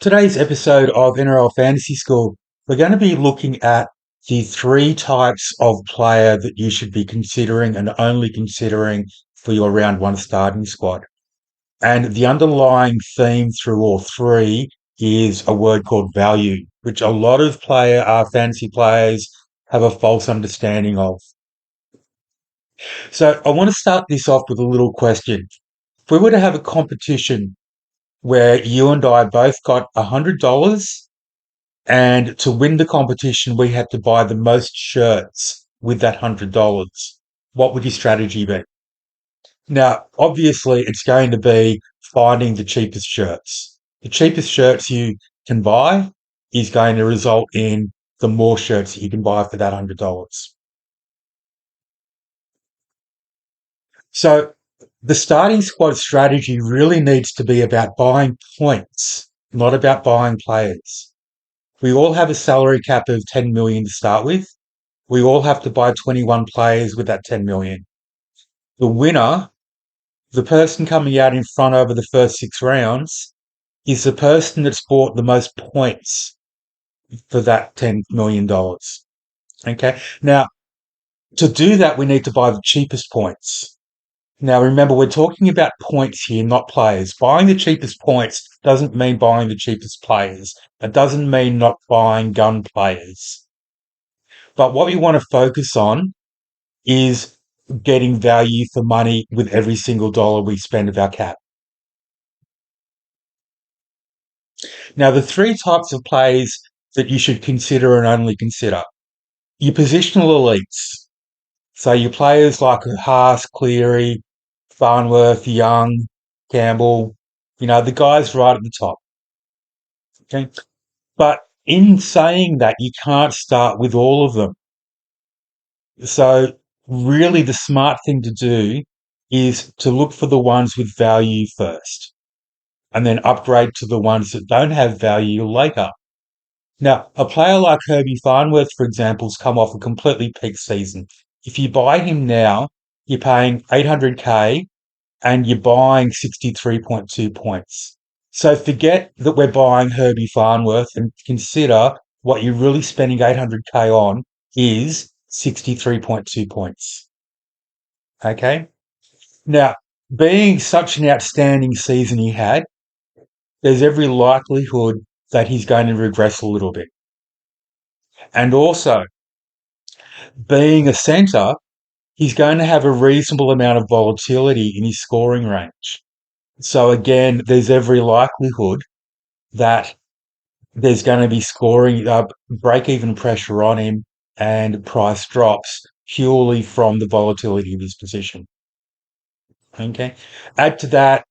Today's episode of NRL Fantasy School, we're going to be looking at the three types of player that you should be considering and only considering for your round one starting squad. And the underlying theme through all three is a word called value, which a lot of fantasy players have a false understanding of. So I want to start this off with a little question. If we were to have a competition where you and I both got $100, and to win the competition, we had to buy the most shirts with that $100, what would your strategy be? Now, obviously, it's going to be finding the cheapest shirts. The cheapest shirts you can buy is going to result in the more shirts that you can buy for that $100. So the starting squad strategy really needs to be about buying points, not about buying players. We all have a salary cap of 10 million to start with. We all have to buy 21 players with that 10 million. The winner, the person coming out in front over the first 6 rounds, is the person that's bought the most points for that $10 million. Okay. Now, to do that, we need to buy the cheapest points. Now, remember, we're talking about points here, not players. Buying the cheapest points doesn't mean buying the cheapest players. It doesn't mean not buying gun players. But what we want to focus on is getting value for money with every single dollar we spend of our cap. Now, the three types of players that you should consider and only consider. Your positional elites. So your players like Haas, Cleary, Farnworth, Young, Campbell, the guys right at the top. Okay. But in saying that, you can't start with all of them. So really the smart thing to do is to look for the ones with value first and then upgrade to the ones that don't have value later. Now, a player like Herbie Farnworth, for example, has come off a completely peak season. If you buy him now, you're paying 800K and you're buying 63.2 points. So forget that we're buying Herbie Farnworth and consider what you're really spending 800K on is 63.2 points. Okay? Now, being such an outstanding season he had, there's every likelihood that he's going to regress a little bit. And also, being a centre, he's going to have a reasonable amount of volatility in his scoring range. So again, there's every likelihood that there's going to be scoring break-even pressure on him and price drops purely from the volatility of his position. Okay. Add to that,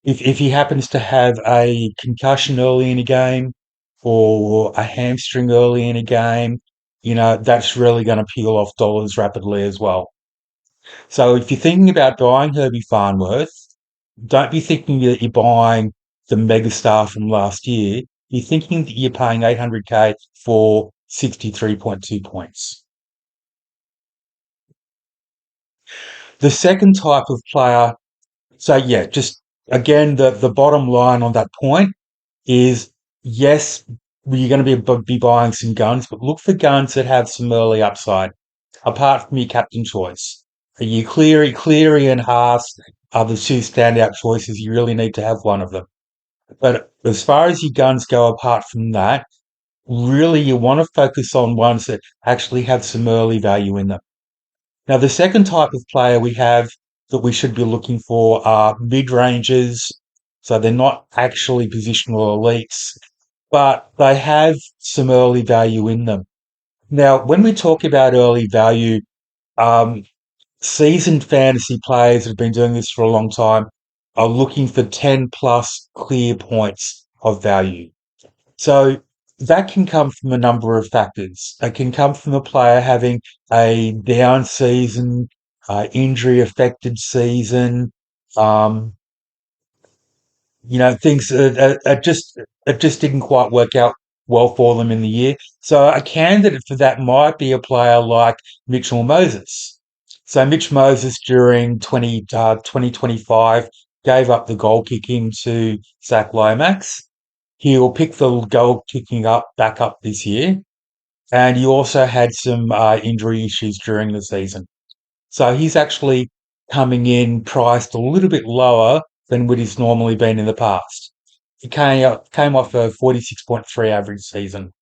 if he happens to have a concussion early in a game or a hamstring early in a game, that's really going to peel off dollars rapidly as well. So if you're thinking about buying Herbie Farnworth, don't be thinking that you're buying the megastar from last year. You're thinking that you're paying 800K for 63.2 points. The second type of player, so yeah, just again, the bottom line on that point is, yes, you're going to be buying some guns, but look for guns that have some early upside, apart from your captain choice. You Cleary and Haas are the two standout choices. You really need to have one of them. But as far as your guns go, apart from that, really you want to focus on ones that actually have some early value in them. Now, the second type of player we have that we should be looking for are mid-rangers. So they're not actually positional elites, but they have some early value in them. Now, when we talk about early value, seasoned fantasy players that have been doing this for a long time are looking for 10 plus clear points of value. So that can come from a number of factors. It can come from a player having a down season, injury affected season, things it just didn't quite work out well for them in the year. So a candidate for that might be a player like Mitchell Moses. So Mitch Moses during 2025 gave up the goal kicking to Zach Lomax. He'll pick the goal kicking up back up this year, and he also had some injury issues during the season. So he's actually coming in priced a little bit lower than what he's normally been in the past. He came off a 46.3 average season.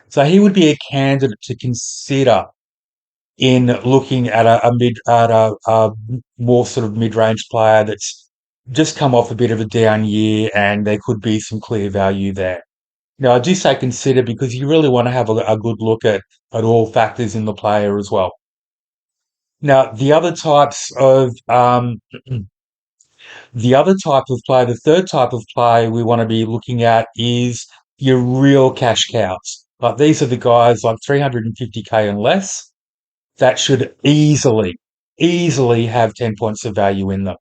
So he would be a candidate to consider in looking at a more sort of mid-range player that's just come off a bit of a down year, and there could be some clear value there. Now, I do say consider because you really want to have a good look at all factors in the player as well. Now, the other type of play, the third type of play we want to be looking at is your real cash cows. Like these are the guys like 350k and less that should easily have 10 points of value in them.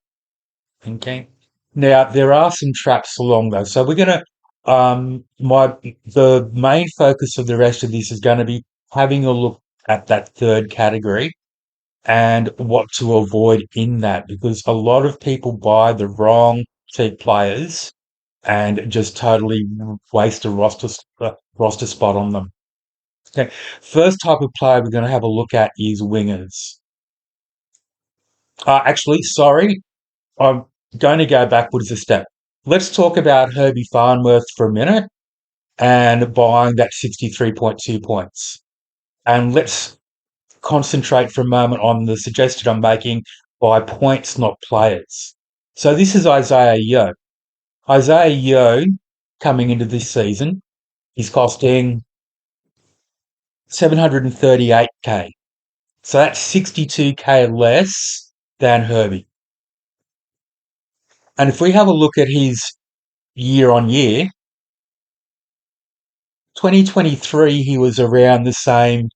Okay. Now there are some traps along those. So we're gonna the main focus of the rest of this is going to be having a look at that third category and what to avoid in that because a lot of people buy the wrong cheap players and just totally waste a roster spot on them. Okay. First type of player we're going to have a look at is wingers. Actually, sorry, I'm going to go backwards a step. Let's talk about Herbie Farnworth for a minute and buying that 63.2 points. And let's concentrate for a moment on the suggestion I'm making by points, not players. So this is Isaiah Yeo. Isaiah Yeo coming into this season, he's costing 738k. So that's 62k less than Herbie. And if we have a look at his year on year, 2023 he was around the same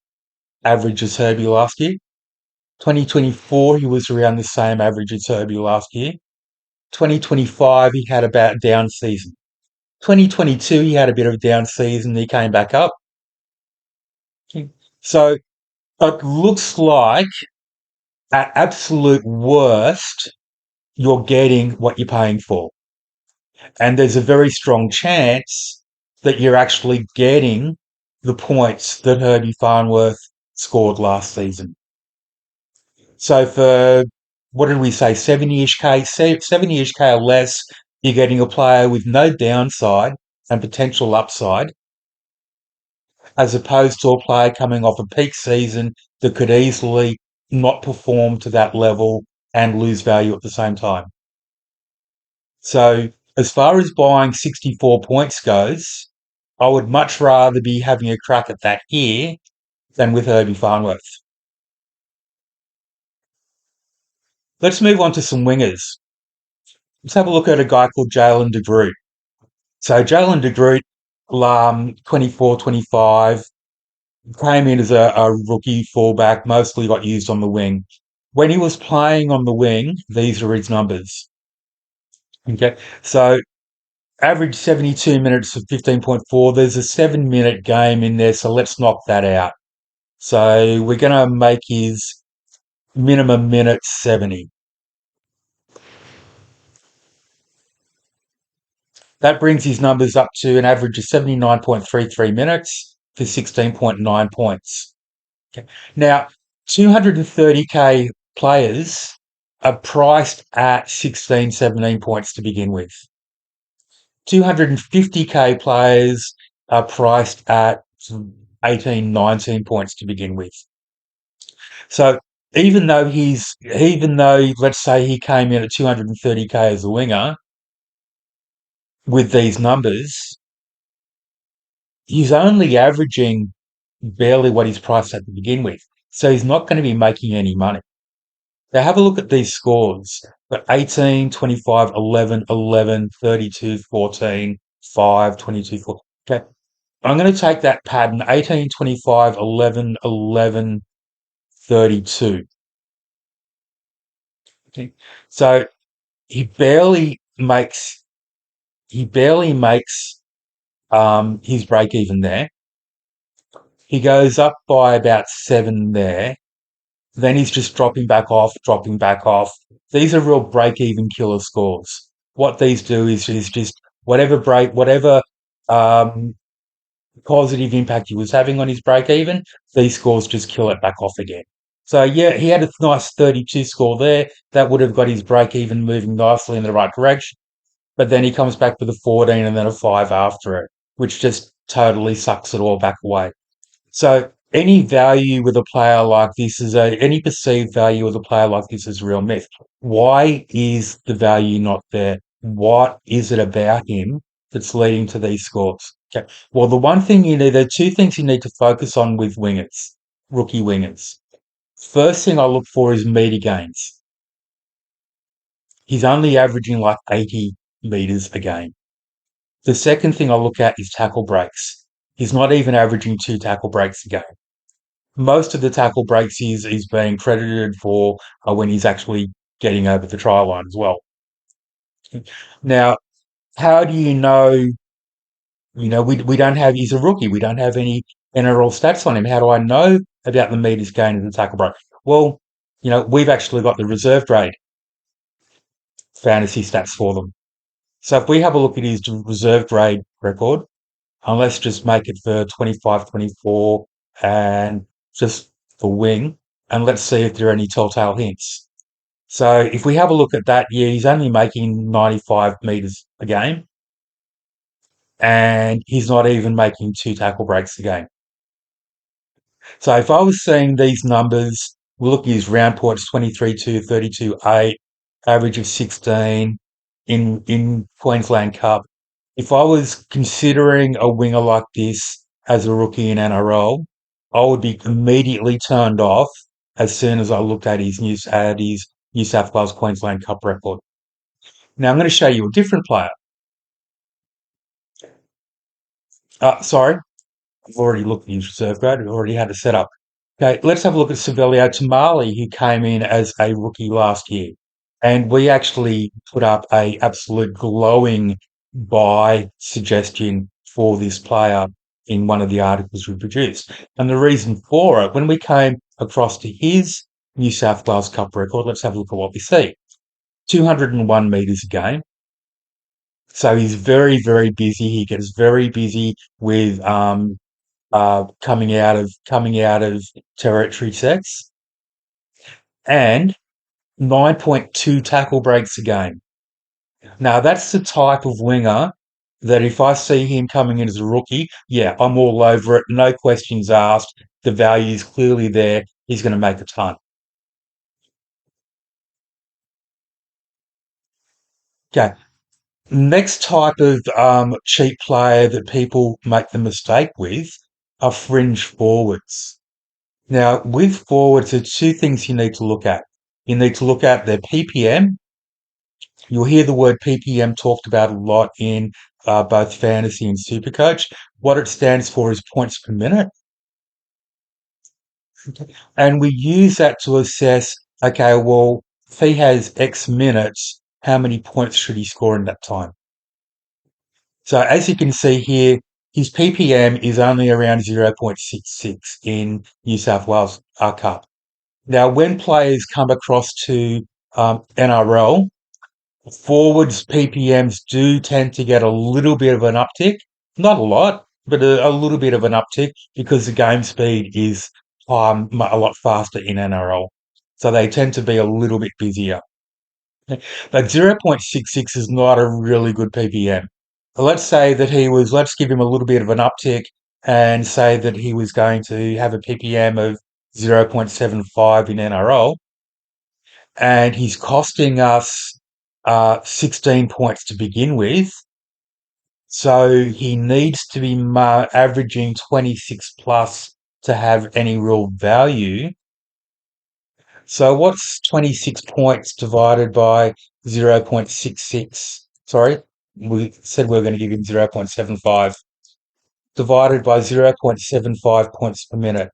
average as Herbie last year. 2024 he was around the same average as Herbie last year. 2025 he had about down season. 2022 he had a bit of a down season. He came back up. So it looks like at absolute worst you're getting what you're paying for. And there's a very strong chance that you're actually getting the points that Herbie Farnworth scored last season. So for, what did we say, 70-ish K, 70-ish K or less, you're getting a player with no downside and potential upside, as opposed to a player coming off a peak season that could easily not perform to that level and lose value at the same time. So as far as buying 64 points goes, I would much rather be having a crack at that here than with Herbie Farnworth. Let's move on to some wingers. Let's have a look at a guy called Jalen de Groot. So Jalen de Groot, 24-25, came in as a rookie fullback, mostly got used on the wing. When he was playing on the wing, these are his numbers. Okay, so average 72 minutes of 15.4. There's a 7-minute game in there, so let's knock that out. So we're going to make his minimum minutes 70. That brings his numbers up to an average of 79.33 minutes for 16.9 points. Okay. Now, 230k players are priced at 16, 17 points to begin with. 250k players are priced at 18, 19 points to begin with. So even though let's say he came in at 230k as a winger with these numbers, he's only averaging barely what he's priced at to begin with. So he's not going to be making any money. Now have a look at these scores. But 18, 25, 11, 11, 32, 14, 5, 22, 4. Okay. I'm going to take that pattern 18, 25, 11, 11, 32. Okay. So he barely makes his break even there. He goes up by about 7 there. Then he's just dropping back off. These are real break even killer scores. What these do is just whatever um, positive impact he was having on his break even, these scores just kill it back off again. So yeah, he had a nice 32 score there. That would have got his break even moving nicely in the right direction. But then he comes back with a 14 and then a 5 after it, which just totally sucks it all back away. So any value with a player like this is any perceived value with a player like this is real myth. Why is the value not there? What is it about him that's leading to these scores? Okay. Well, there are two things you need to focus on with wingers, rookie wingers. First thing I look for is meter gains. He's only averaging like 80 meters a game. The second thing I look at is tackle breaks. He's not even averaging 2 tackle breaks a game. Most of the tackle breaks he's being credited for are when he's actually getting over the try line as well. Now, how do you know? We don't have. He's a rookie. We don't have any NRL stats on him. How do I know about the meters gained in the tackle break? Well, we've actually got the reserve grade fantasy stats for them. So if we have a look at his reserve grade record, and let's just make it for 25, 24, and just for wing, and let's see if there are any telltale hints. So if we have a look at that, yeah, he's only making 95 meters a game, and he's not even making 2 tackle breaks a game. So if I was seeing these numbers, we're looking at his round points 23-2, 32-8, average of 16 in Queensland Cup. If I was considering a winger like this as a rookie in NRL, I would be immediately turned off as soon as I looked at his New South Wales Queensland Cup record. Now I'm going to show you a different player. Sorry, I've already looked at his reserve grade. I've already had it set up. Okay, let's have a look at Savelio Tamale, who came in as a rookie last year. And we actually put up a absolute glowing buy suggestion for this player in one of the articles we produced. And the reason for it, when we came across to his New South Wales Cup record, let's have a look at what we see. 201 metres a game. So he's very, very busy. He gets very busy with coming out of territory sets, and 9.2 tackle breaks a game. Now that's the type of winger that if I see him coming in as a rookie, yeah, I'm all over it. No questions asked. The value is clearly there. He's going to make a ton. Okay. Next type of cheap player that people make the mistake with are fringe forwards. Now, with forwards, there are two things you need to look at. You need to look at their PPM. You'll hear the word PPM talked about a lot in both fantasy and supercoach. What it stands for is points per minute. And we use that to assess, okay, well, if he has X minutes, how many points should he score in that time? So as you can see here, his PPM is only around 0.66 in New South Wales Cup. Now, when players come across to NRL, forwards PPMs do tend to get a little bit of an uptick. Not a lot, but a little bit of an uptick because the game speed is a lot faster in NRL. So they tend to be a little bit busier. But 0.66 is not a really good PPM. Let's give him a little bit of an uptick and say that he was going to have a PPM of 0.75 in NRL, and he's costing us 16 points to begin with. So he needs to be averaging 26 plus to have any real value. So what's 26 points divided by 0.66? Sorry, we said we were going to give him 0.75. Divided by 0.75 points per minute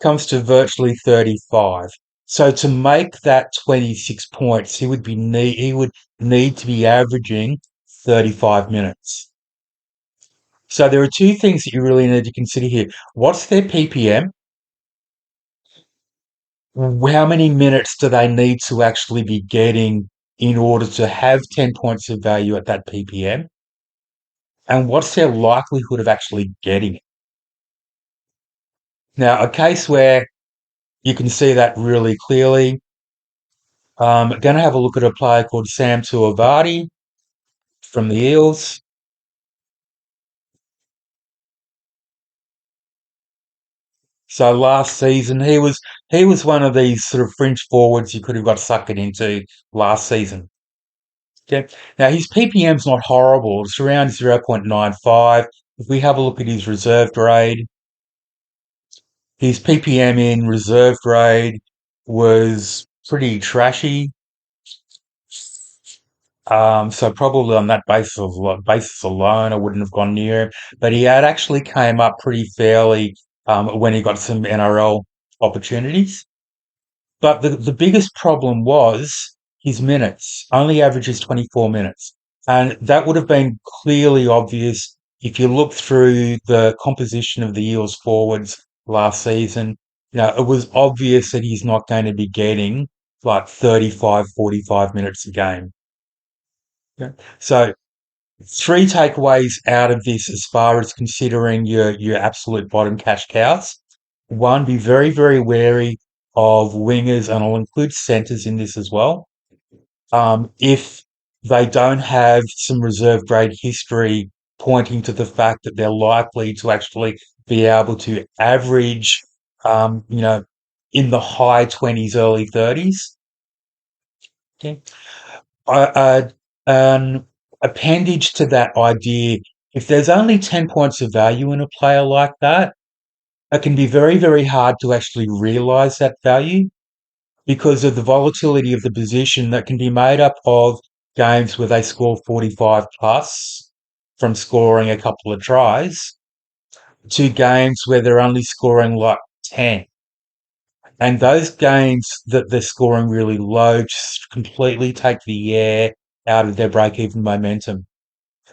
comes to virtually 35. So to make that 26 points, he would need to be averaging 35 minutes. So there are two things that you really need to consider here. What's their PPM? How many minutes do they need to actually be getting in order to have 10 points of value at that PPM? and what's their likelihood of actually getting it. Now, a case where you can see that really clearly. Going to have a look at a player called Sam Tuivasa from the Eels. So last season he was one of these sort of fringe forwards you could have got suckered into last season. Okay. Now his PPM's not horrible. It's around 0.95. If we have a look at his reserve grade, his PPM in reserve grade was pretty trashy. So probably on that basis alone, I wouldn't have gone near him. But he had actually came up pretty fairly when he got some NRL opportunities. But the biggest problem was his minutes. Only averages 24 minutes. And that would have been clearly obvious if you look through the composition of the Eels forwards last season. It was obvious that he's not going to be getting like 35, 45 minutes a game. Yeah. So three takeaways out of this as far as considering your absolute bottom cash cows. One, be very, very wary of wingers, and I'll include centres in this as well. If they don't have some reserve grade history pointing to the fact that they're likely to actually be able to average, um, you know, in the high 20s, early 30s. Okay. An appendage to that idea, if there's only 10 points of value in a player like that, it can be very, very hard to actually realize that value because of the volatility of the position that can be made up of games where they score 45 plus from scoring a couple of tries to games where they're only scoring like 10. And those games that they're scoring really low just completely take the air out of their break even momentum.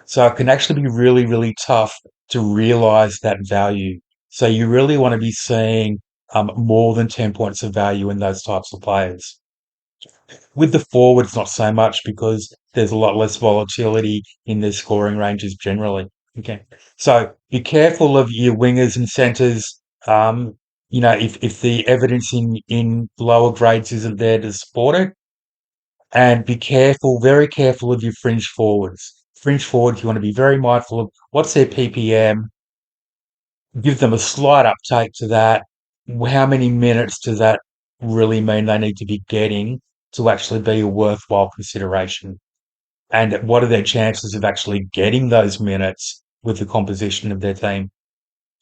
So it can actually be really, really tough to realize that value. So you really want to be seeing more than 10 points of value in those types of players. With the forwards, not so much because there's a lot less volatility in their scoring ranges generally. Okay. So be careful of your wingers and centres. If the evidence in lower grades isn't there to support it, and be careful, very careful of your fringe forwards. Fringe forwards, you want to be very mindful of what's their PPM, give them a slight uptake to that. How many minutes does that really mean they need to be getting to actually be a worthwhile consideration? And what are their chances of actually getting those minutes with the composition of their team?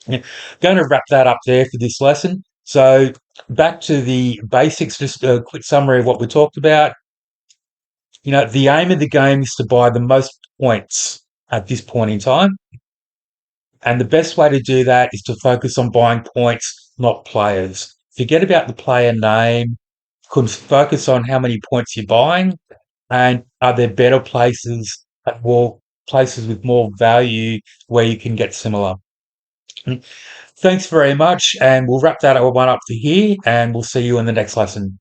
Yeah. Going to wrap that up there for this lesson. So back to the basics, just a quick summary of what we talked about. The aim of the game is to buy the most points at this point in time. And the best way to do that is to focus on buying points, not players. Forget about the player name. Focus on how many points you're buying, and are there better places and more places with more value where you can get similar. Thanks very much, and we'll wrap that one up to here, and we'll see you in the next lesson.